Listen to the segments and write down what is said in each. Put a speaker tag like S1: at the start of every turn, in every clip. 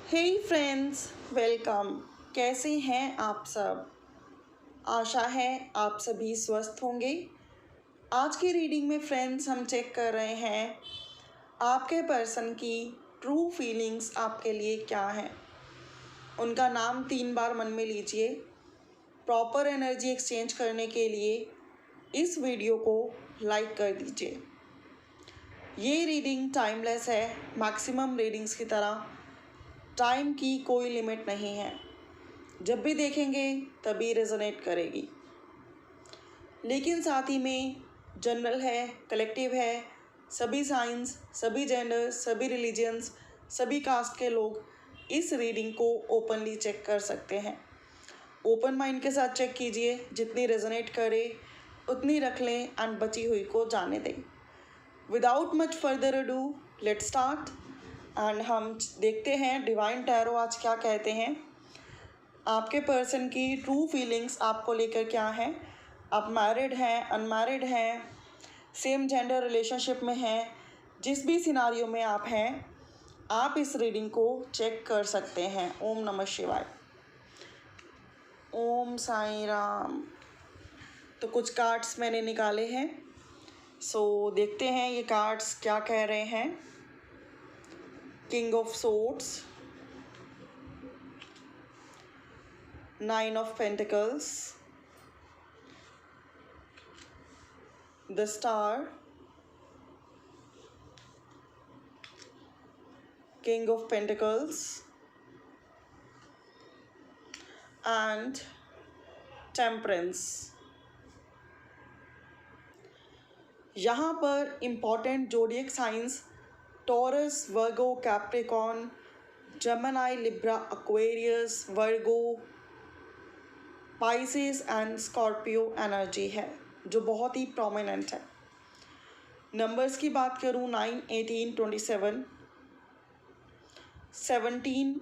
S1: हे friends, welcome. कैसे हैं आप सब? आशा है आप सभी स्वस्थ होंगे। आज की रीडिंग में फ्रेंड्स हम चेक कर रहे हैं आपके पर्सन की ट्रू फीलिंग्स आपके लिए क्या हैं। उनका नाम 3 बार मन में लीजिए। प्रॉपर एनर्जी एक्सचेंज करने के लिए इस वीडियो को लाइक कर दीजिए। ये रीडिंग टाइमलेस है। मैक्सिमम रीडिंग्स की तरह टाइम की कोई लिमिट नहीं है। जब भी देखेंगे तभी रेजोनेट करेगी, लेकिन साथ ही में जनरल है, कलेक्टिव है। सभी साइंस, सभी जेंडर, सभी रिलीजन्स, सभी कास्ट के लोग इस रीडिंग को ओपनली चेक कर सकते हैं। ओपन माइंड के साथ चेक कीजिए। जितनी रेजोनेट करे उतनी रख लें एंड बची हुई को जाने दें। Without much further ado, let's start. And हम देखते हैं डिवाइन टैरो आज क्या कहते हैं। आपके पर्सन की ट्रू फीलिंग्स आपको लेकर क्या हैं। आप मैरिड हैं, अनमैरिड हैं, सेम जेंडर रिलेशनशिप में हैं, जिस भी सिनारियो में आप हैं, आप इस रीडिंग को चेक कर सकते हैं। ओम नमः शिवाय। ओम साईं राम। तो कुछ कार्ड्स मैंने निकाले हैं, सो देखते हैं ये कार्ड्स क्या कह रहे हैं। King of swords, 9 of Pentacles, the Star, King of Pentacles and Temperance। यहाँ पर important zodiac science taurus, Virgo, Capricorn, Gemini, Libra, Aquarius, Virgo, Pisces and Scorpio energy है, जो बहुत ही प्रोमिनेंट है। नंबर्स की बात करूँ 9, 18, 27, 17,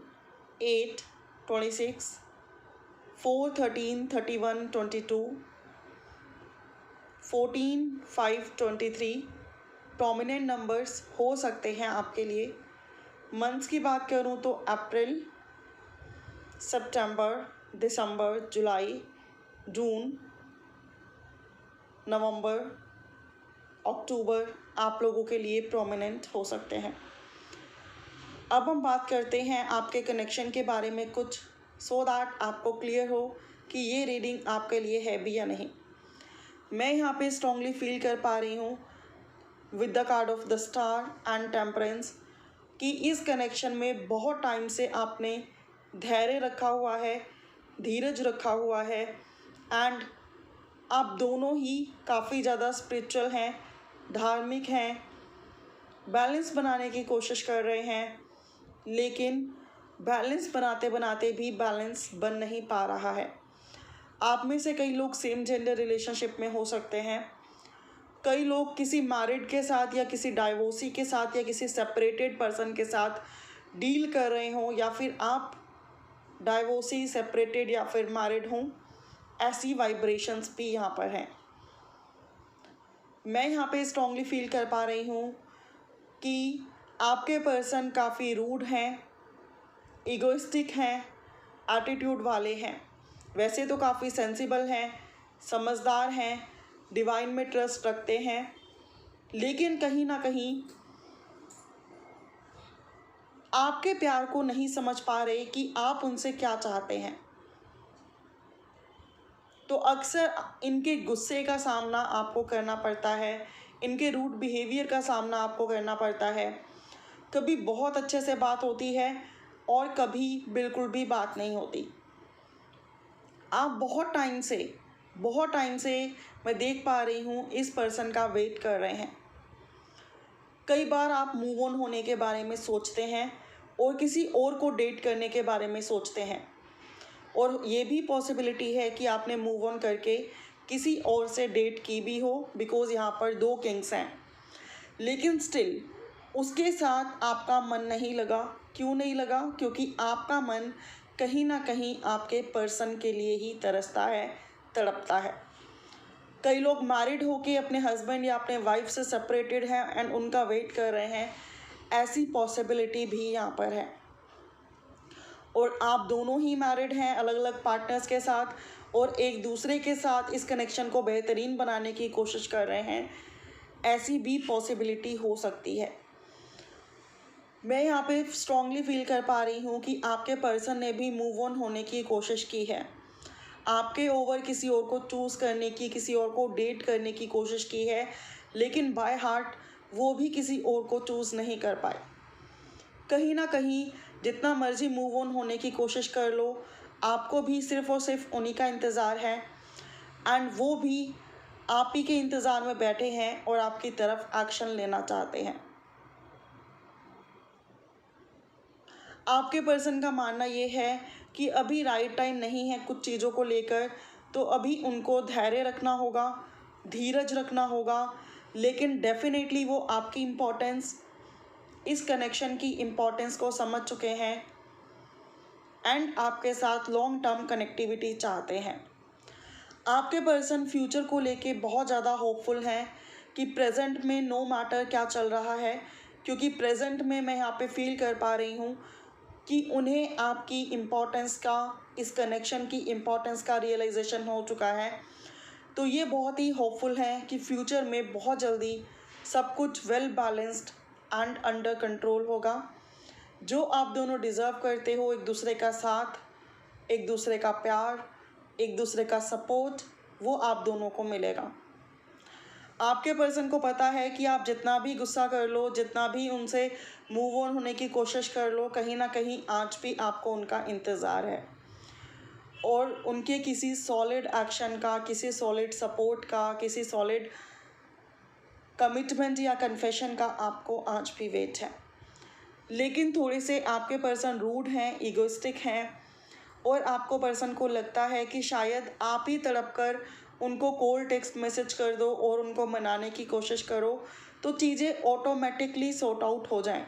S1: 8, 26, 4, 13, 31, 22, 14, 5, 23 प्रोमिनेंट नंबर्स हो सकते हैं आपके लिए। मंथ्स की बात करूँ तो अप्रैल, सितंबर, दिसंबर, जुलाई, जून, नवंबर, अक्टूबर आप लोगों के लिए प्रोमिनेंट हो सकते हैं। अब हम बात करते हैं आपके कनेक्शन के बारे में कुछ, सो दैट आपको क्लियर हो कि ये रीडिंग आपके लिए है भी या नहीं। मैं यहाँ पे स्ट्रांगली फील कर पा रही हूँ with the card of the star and temperance कि इस कनेक्शन में बहुत टाइम से आपने धैर्य रखा हुआ है, धीरज रखा हुआ है एंड आप दोनों ही काफ़ी ज़्यादा स्पिरिचुअल हैं, धार्मिक हैं, बैलेंस बनाने की कोशिश कर रहे हैं, लेकिन बैलेंस बनाते बनाते भी बैलेंस बन नहीं पा रहा है। आप में से कई लोग सेम जेंडर रिलेशनशिप में हो सकते हैं, कई लोग किसी मैरिड के साथ या किसी डाइवोर्सी के साथ या किसी सेपरेटेड पर्सन के साथ डील कर रहे हों, या फिर आप डाइवोर्सी, सेपरेटेड या फिर मैरिड हों। ऐसी वाइब्रेशंस भी यहाँ पर हैं। मैं यहाँ पे स्ट्रांगली फील कर पा रही हूँ कि आपके पर्सन काफ़ी रूड हैं, ईगोइस्टिक हैं, एटीट्यूड वाले हैं। वैसे तो काफ़ी सेंसिबल हैं, समझदार हैं, डिवाइन में ट्रस्ट रखते हैं, लेकिन कहीं ना कहीं आपके प्यार को नहीं समझ पा रहे कि आप उनसे क्या चाहते हैं। तो अक्सर इनके गुस्से का सामना आपको करना पड़ता है, इनके रूड बिहेवियर का सामना आपको करना पड़ता है। कभी बहुत अच्छे से बात होती है और कभी बिल्कुल भी बात नहीं होती। आप बहुत टाइम से मैं देख पा रही हूँ इस पर्सन का वेट कर रहे हैं। कई बार आप मूव ऑन होने के बारे में सोचते हैं और किसी और को डेट करने के बारे में सोचते हैं, और ये भी पॉसिबिलिटी है कि आपने मूव ऑन करके किसी और से डेट की भी हो, बिकॉज़ यहाँ पर 2 किंग्स हैं। लेकिन स्टिल उसके साथ आपका मन नहीं लगा। क्यों नहीं लगा? क्योंकि आपका मन कहीं ना कहीं आपके पर्सन के लिए ही तरसता है, तड़पता है। कई लोग मैरिड होके अपने हस्बैंड या अपने वाइफ से सेपरेटेड हैं एंड उनका वेट कर रहे हैं। ऐसी पॉसिबिलिटी भी यहाँ पर है। और आप दोनों ही मैरिड हैं अलग अलग पार्टनर्स के साथ, और एक दूसरे के साथ इस कनेक्शन को बेहतरीन बनाने की कोशिश कर रहे हैं, ऐसी भी पॉसिबिलिटी हो सकती है। मैं यहाँ पे स्ट्रांगली फील कर पा रही हूँ कि आपके पर्सन ने भी मूव ऑन होने की कोशिश की है, आपके ओवर किसी और को चूज़ करने की, किसी और को डेट करने की कोशिश की है, लेकिन बाय हार्ट वो भी किसी और को चूज़ नहीं कर पाए। कहीं ना कहीं जितना मर्जी मूव ऑन होने की कोशिश कर लो, आपको भी सिर्फ़ और सिर्फ उन्हीं का इंतज़ार है, एंड वो भी आप ही के इंतज़ार में बैठे हैं और आपकी तरफ एक्शन लेना चाहते हैं। आपके पर्सन का मानना ये है कि अभी राइट टाइम नहीं है कुछ चीज़ों को लेकर, तो अभी उनको धैर्य रखना होगा, धीरज रखना होगा, लेकिन डेफिनेटली वो आपकी इम्पोर्टेंस, इस कनेक्शन की इम्पोर्टेंस को समझ चुके हैं एंड आपके साथ लॉन्ग टर्म कनेक्टिविटी चाहते हैं। आपके पर्सन फ्यूचर को लेके बहुत ज़्यादा होपफुल हैं कि प्रेजेंट में नो मैटर क्या चल रहा है, क्योंकि प्रेजेंट में मैं यहाँ पे फील कर पा रही हूँ कि उन्हें आपकी इम्पोर्टेंस का, इस कनेक्शन की इम्पोर्टेंस का रियलाइजेशन हो चुका है। तो ये बहुत ही होपफुल हैं कि फ्यूचर में बहुत जल्दी सब कुछ well balanced and under control होगा। जो आप दोनों डिज़र्व करते हो, एक दूसरे का साथ, एक दूसरे का प्यार, एक दूसरे का सपोर्ट, वो आप दोनों को मिलेगा। आपके पर्सन को पता है कि आप जितना भी गुस्सा कर लो, जितना भी उनसे मूव ऑन होने की कोशिश कर लो, कहीं ना कहीं आज भी आपको उनका इंतज़ार है, और उनके किसी सॉलिड एक्शन का, किसी सॉलिड सपोर्ट का, किसी सॉलिड कमिटमेंट या कन्फेशन का आपको आज भी वेट है। लेकिन थोड़े से आपके पर्सन रूड हैं, ईगोइस्टिक हैं, और आपको पर्सन को लगता है कि शायद आप ही तड़प कर उनको कॉल टेक्स्ट मैसेज कर दो और उनको मनाने की कोशिश करो तो चीज़ें ऑटोमेटिकली सॉर्ट आउट हो जाएं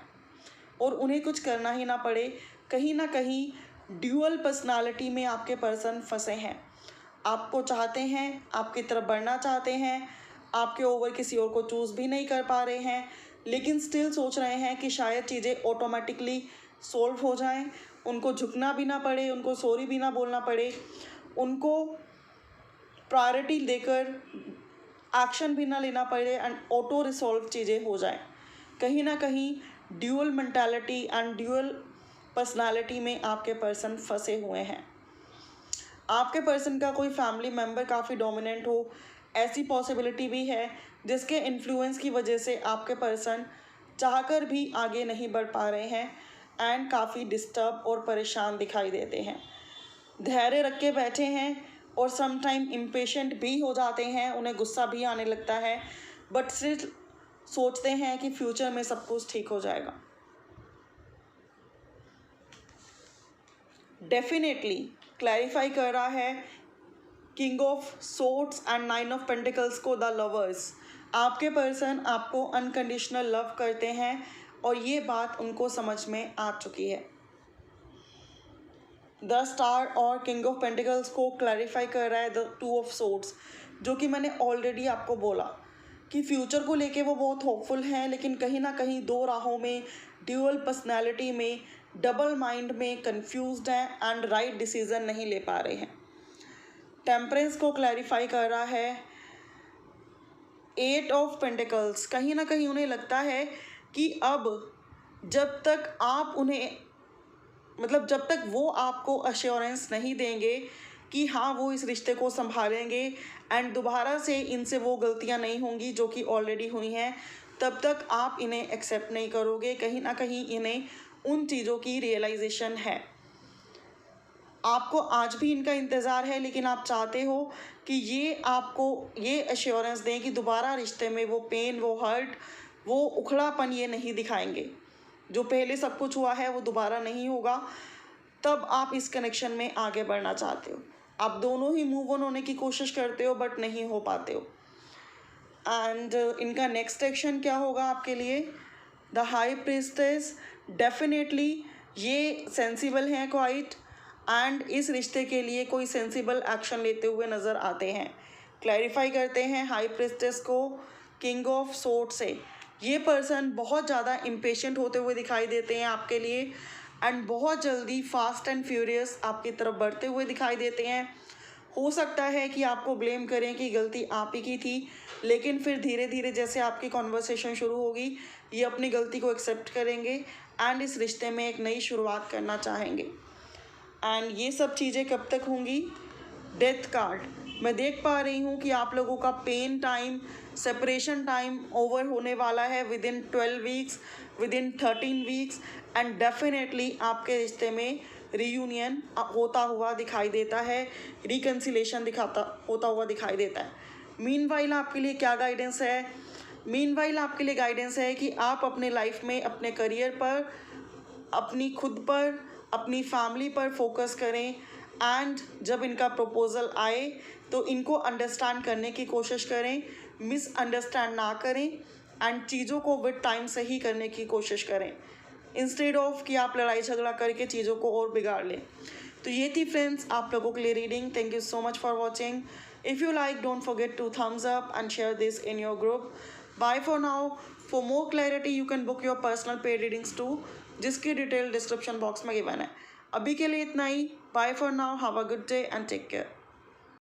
S1: और उन्हें कुछ करना ही ना पड़े। कहीं ना कहीं ड्यूअल पर्सनालिटी में आपके पर्सन फंसे हैं, आपको चाहते हैं, आपकी तरफ बढ़ना चाहते हैं, आपके ओवर किसी और को चूज़ भी नहीं कर पा रहे हैं, लेकिन स्टिल सोच रहे हैं कि शायद चीज़ें ऑटोमेटिकली सॉल्व हो जाएं, उनको झुकना भी ना पड़े, उनको सॉरी भी ना बोलना पड़े, उनको प्रायोरिटी देकर एक्शन भी ना लेना पड़े एंड ऑटो रिसॉल्व चीज़ें हो जाएं। कहीं ना कहीं dual mentality and dual personality में आपके पर्सन फंसे हुए हैं। आपके पर्सन का कोई फैमिली मेम्बर काफ़ी डोमिनेंट हो, ऐसी पॉसिबिलिटी भी है, जिसके इन्फ्लुएंस की वजह से आपके पर्सन चाहकर भी आगे नहीं बढ़ पा रहे हैं एंड काफ़ी डिस्टर्ब और परेशान दिखाई देते हैं। धैर्य रख के बैठे हैं और सम टाइम इम्पेशेंट भी हो जाते हैं, उन्हें गुस्सा भी आने लगता है, बट स्टिल सोचते हैं कि फ्यूचर में सब कुछ ठीक हो जाएगा। डेफिनेटली क्लैरिफाई कर रहा है king of swords and 9 of pentacles को, द लवर्स। आपके पर्सन आपको अनकंडीशनल लव करते हैं और ये बात उनको समझ में आ चुकी है। द स्टार और किंग ऑफ पेंटिकल्स को क्लैरिफाई कर रहा है द 2 ऑफ सोर्ड्स, जो कि मैंने ऑलरेडी आपको बोला कि फ्यूचर को लेके वो बहुत होपफुल हैं, लेकिन कहीं ना कहीं दो राहों में, ड्यूअल पर्सनैलिटी में, डबल माइंड में कंफ्यूज्ड हैं एंड राइट डिसीज़न नहीं ले पा रहे हैं। टेम्परेंस को क्लैरिफाई कर रहा है 8 ऑफ पेंटिकल्स। कहीं ना कहीं उन्हें लगता है कि अब जब तक आप उन्हें, मतलब जब तक वो आपको अश्योरेंस नहीं देंगे कि हाँ वो इस रिश्ते को संभालेंगे एंड दोबारा से इनसे वो गलतियां नहीं होंगी जो कि ऑलरेडी हुई हैं, तब तक आप इन्हें एक्सेप्ट नहीं करोगे। कहीं ना कहीं इन्हें उन चीज़ों की रियलाइजेशन है। आपको आज भी इनका इंतज़ार है, लेकिन आप चाहते हो कि ये आपको ये एश्योरेंस दें कि दोबारा रिश्ते में वो पेन, वो हर्ट, वो उखड़ापन ये नहीं दिखाएंगे। जो पहले सब कुछ हुआ है वो दोबारा नहीं होगा। तब आप इस कनेक्शन में आगे बढ़ना चाहते हो। आप दोनों ही मूव ऑन होने की कोशिश करते हो बट नहीं हो पाते हो। एंड इनका नेक्स्ट एक्शन क्या होगा आपके लिए? The high priestess. डेफिनेटली ये सेंसिबल हैं क्वाइट एंड इस रिश्ते के लिए कोई सेंसिबल एक्शन लेते हुए नज़र आते हैं। क्लैरिफाई करते हैं हाई प्रीस्टेस को किंग ऑफ सोर्ड से। ये पर्सन बहुत ज़्यादा इम्पेशेंट होते हुए दिखाई देते हैं आपके लिए एंड बहुत जल्दी फास्ट एंड फ्यूरियस आपकी तरफ बढ़ते हुए दिखाई देते हैं। हो सकता है कि आपको ब्लेम करें कि गलती आप ही की थी, लेकिन फिर धीरे धीरे जैसे आपकी कॉन्वर्सेशन शुरू होगी ये अपनी गलती को एक्सेप्ट करेंगे एंड इस रिश्ते में एक नई शुरुआत करना चाहेंगे। एंड ये सब चीज़ें कब तक होंगी? डेथ कार्ड मैं देख पा रही हूँ कि आप लोगों का pain time, separation time over होने वाला है within 12 weeks, within 13 weeks and definitely आपके रिश्ते में रीयूनियन होता हुआ दिखाई देता है, रिकन्सिलेशन होता हुआ दिखाई देता है। मीनवाइल आपके लिए क्या गाइडेंस है? मीनवाइल आपके लिए गाइडेंस है कि आप अपने लाइफ में अपने करियर पर, अपनी खुद पर, अपनी फैमिली पर फोकस करें एंड जब इनका प्रपोज़ल आए तो इनको अंडरस्टैंड करने की कोशिश करें, मिसअंडरस्टैंड ना करें एंड चीज़ों को विद टाइम सही करने की कोशिश करें, इंस्टेड ऑफ कि आप लड़ाई झगड़ा करके चीज़ों को और बिगाड़ लें। तो ये थी फ्रेंड्स आप लोगों के लिए reading. Thank you so much for watching. If you like don't forget to thumbs up and share this in your group. Bye for now. For more clarity you can book your personal paid readings too, जिसकी detail description box में given है। अभी के लिए इतना ही। Bye for now. Have a good day and take care.